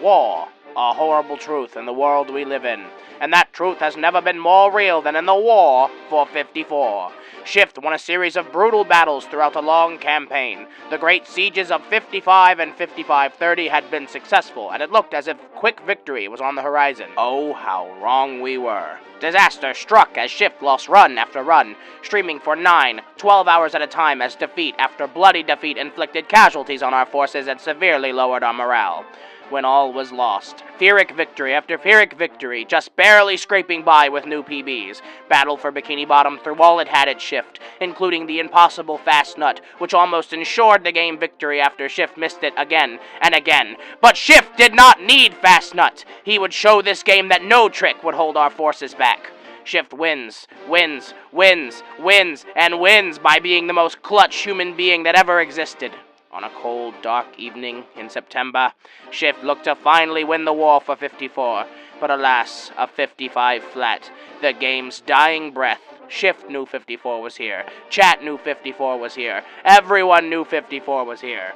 War, a horrible truth in the world we live in, and that truth has never been more real than in the War for 54. Shift won a series of brutal battles throughout a long campaign. The great sieges of 55 and 55-30 had been successful, and it looked as if quick victory was on the horizon. Oh, how wrong we were. Disaster struck as Shift lost run after run, streaming for 9, 12 hours at a time as defeat after bloody defeat inflicted casualties on our forces and severely lowered our morale. When all was lost, Pyrrhic victory after Pyrrhic victory, just barely scraping by with new PBs. Battle for Bikini Bottom threw all it had at Shift, including the impossible Fast Nut, which almost ensured the game victory after Shift missed it again and again. But Shift did not need Fast Nut. He would show this game that no trick would hold our forces back. Shift wins, wins, wins, wins, and wins by being the most clutch human being that ever existed. On a cold, dark evening in September, Shift looked to finally win the war for 54, but alas, a 55 flat, the game's dying breath. Shift knew 54 was here, Chat knew 54 was here, everyone knew 54 was here.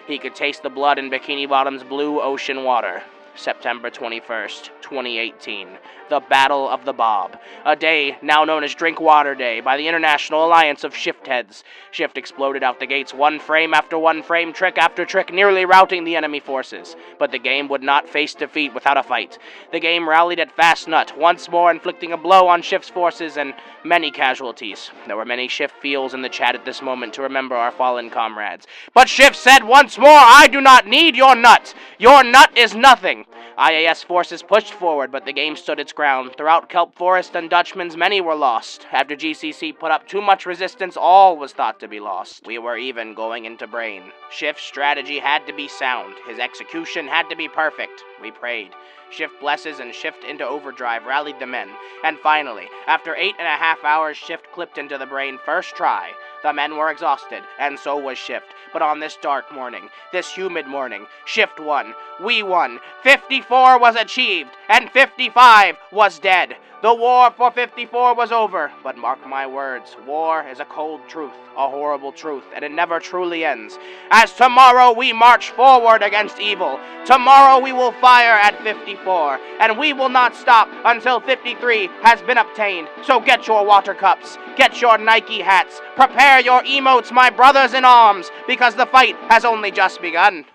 He could taste the blood in Bikini Bottom's blue ocean water. September 21st, 2018, the Battle of the Bob, a day now known as Drinkwater Day by the International Alliance of Shift Heads. Shift exploded out the gates one frame after one frame, trick after trick, nearly routing the enemy forces. But the game would not face defeat without a fight. The game rallied at Fast Nut, once more inflicting a blow on Shift's forces and many casualties. There were many Shift feels in the chat at this moment to remember our fallen comrades. But Shift said once more, "I do not need your nut. Your nut is nothing." IAS forces pushed forward, but the game stood its ground. Throughout Kelp Forest and Dutchman's, many were lost. After GCC put up too much resistance, all was thought to be lost. We were even going into Brain. Shift's strategy had to be sound. His execution had to be perfect. We prayed. Shift blesses and Shift into overdrive rallied the men. And finally, after 8.5 hours, Shift clipped into the Brain first try. The men were exhausted, and so was Shift. But on this dark morning, this humid morning, Shift won. We won. 54 was achieved, and 55 was dead. The war for 54 was over, but mark my words, war is a cold truth, a horrible truth, and it never truly ends. As tomorrow we march forward against evil, tomorrow we will fire at 54, and we will not stop until 53 has been obtained. So get your water cups, get your Nike hats, prepare your emotes, my brothers in arms, because the fight has only just begun.